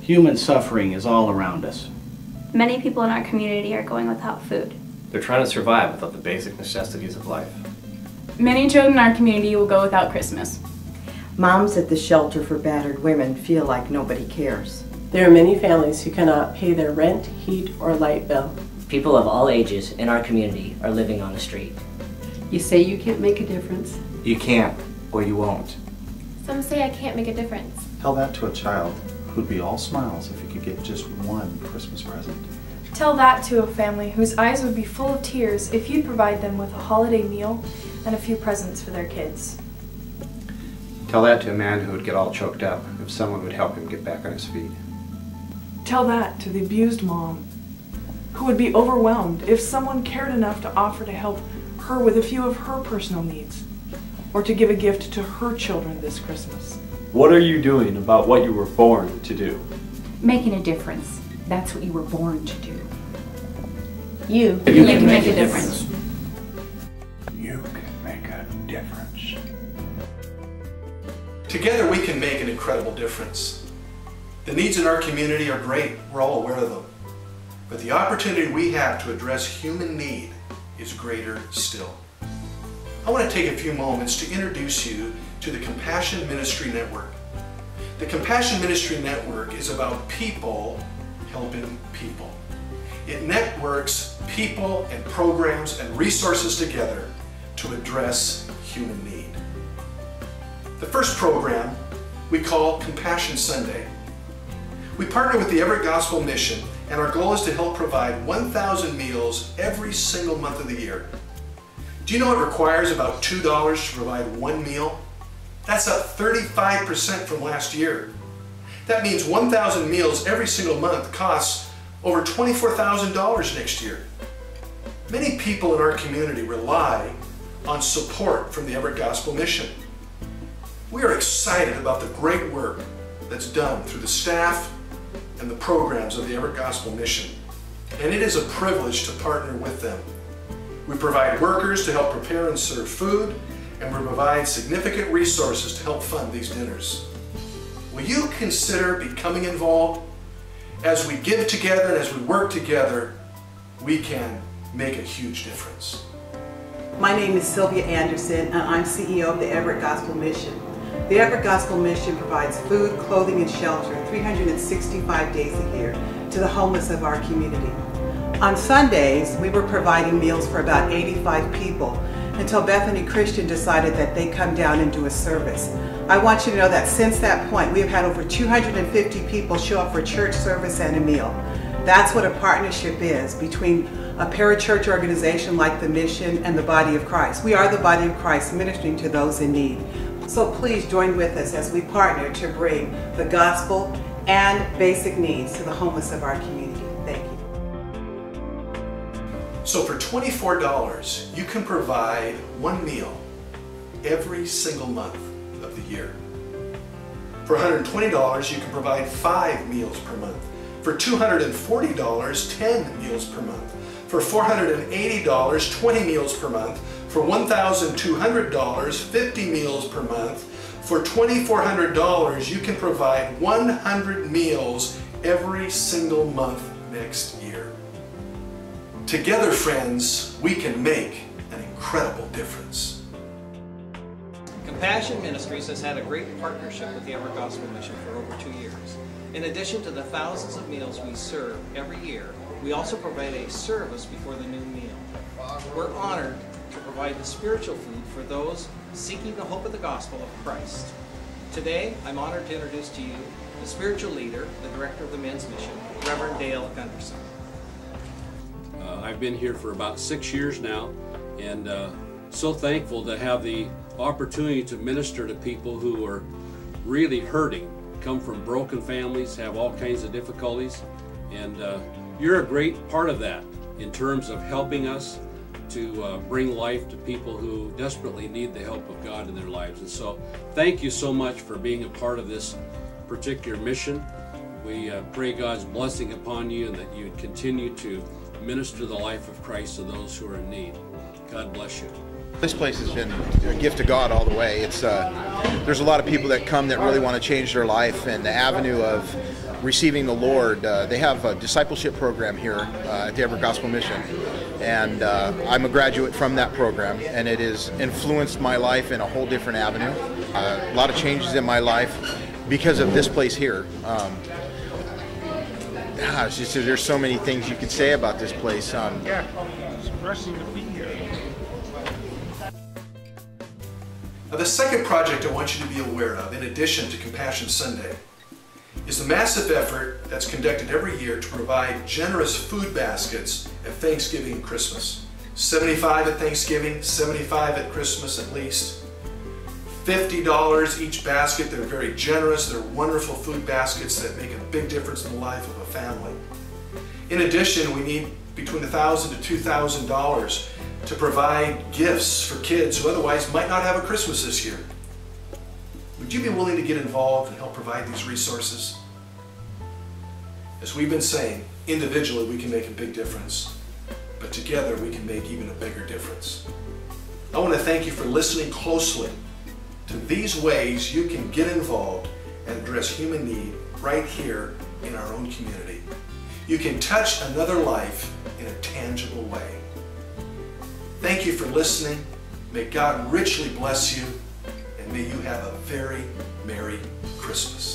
Human suffering is all around us. Many people in our community are going without food. They're trying to survive without the basic necessities of life. Many children in our community will go without Christmas. Moms at the shelter for battered women feel like nobody cares. There are many families who cannot pay their rent, heat, or light bill. People of all ages in our community are living on the street. You say you can't make a difference? You can't, or you won't. Some say I can't make a difference. Tell that to a child who'd be all smiles if he could get just one Christmas present. Tell that to a family whose eyes would be full of tears if you'd provide them with a holiday meal and a few presents for their kids. Tell that to a man who would get all choked up if someone would help him get back on his feet. Tell that to the abused mom who would be overwhelmed if someone cared enough to offer to help her with a few of her personal needs, or to give a gift to her children this Christmas. What are you doing about what you were born to do? Making a difference. That's what you were born to do. You can make a difference. You can make a difference. Together we can make an incredible difference. The needs in our community are great. We're all aware of them. But the opportunity we have to address human need is greater still. I want to take a few moments to introduce you to the Compassion Ministry Network. The Compassion Ministry Network is about people helping people. It networks people and programs and resources together to address human need. The first program we call Compassion Sunday. We partner with the Everett Gospel Mission, and our goal is to help provide 1,000 meals every single month of the year. Do you know it requires about $2 to provide one meal? That's up 35% from last year. That means 1,000 meals every single month costs over $24,000 next year. Many people in our community rely on support from the Everett Gospel Mission. We are excited about the great work that's done through the staff and the programs of the Everett Gospel Mission, and it is a privilege to partner with them. We provide workers to help prepare and serve food, and we provide significant resources to help fund these dinners. Will you consider becoming involved? As we give together and as we work together, we can make a huge difference. My name is Sylvia Anderson, and I'm CEO of the Everett Gospel Mission. The Everett Gospel Mission provides food, clothing, and shelter 365 days a year to the homeless of our community. On Sundays, we were providing meals for about 85 people until Bethany Christian decided that they'd come down and do a service. I want you to know that since that point, we have had over 250 people show up for church service and a meal. That's what a partnership is between a parachurch organization like the Mission and the body of Christ. We are the body of Christ ministering to those in need. So please join with us as we partner to bring the gospel and basic needs to the homeless of our community. Thank you. So for $24, you can provide one meal every single month of the year. For $120, you can provide 5 meals per month. For $240, 10 meals per month. For $480, 20 meals per month. For $1,200, 50 meals per month. For $2,400, you can provide 100 meals every single month next year. Together, friends, we can make an incredible difference. Compassion Ministries has had a great partnership with the Everett Gospel Mission for over 2 years. In addition to the thousands of meals we serve every year, we also provide a service before the new meal. We're honored to provide the spiritual food for those seeking the hope of the gospel of Christ. Today, I'm honored to introduce to you the spiritual leader, the director of the men's mission, Reverend Dale Gunderson. I've been here for about 6 years now, and so thankful to have the opportunity to minister to people who are really hurting, come from broken families, have all kinds of difficulties, and you're a great part of that in terms of helping us to bring life to people who desperately need the help of God in their lives. And so thank you so much for being a part of this particular mission. We pray God's blessing upon you and that you would continue to minister the life of Christ to those who are in need. God bless you. This place has been a gift to God all the way. There's a lot of people that come that really want to change their life, and the avenue of receiving the Lord. They have a discipleship program here at the Everett Gospel Mission, and I'm a graduate from that program, and it has influenced my life in a whole different avenue. A lot of changes in my life because of this place here. It's just, there's so many things you could say about this place. Yeah, it's impressive to be here. Now, the second project I want you to be aware of, in addition to Compassion Sunday, is the massive effort that's conducted every year to provide generous food baskets at Thanksgiving and Christmas. 75 at Thanksgiving, 75 at Christmas at least. $50 each basket. They're very generous. They're wonderful food baskets that make a big difference in the life of a family. In addition, we need between $1,000 to $2,000 to provide gifts for kids who otherwise might not have a Christmas this year. Would you be willing to get involved and help provide these resources? As we've been saying, individually we can make a big difference, but together we can make even a bigger difference. I want to thank you for listening closely to these ways you can get involved and address human need right here in our own community. You can touch another life in a tangible way. Thank you for listening. May God richly bless you, and may you have a very Merry Christmas.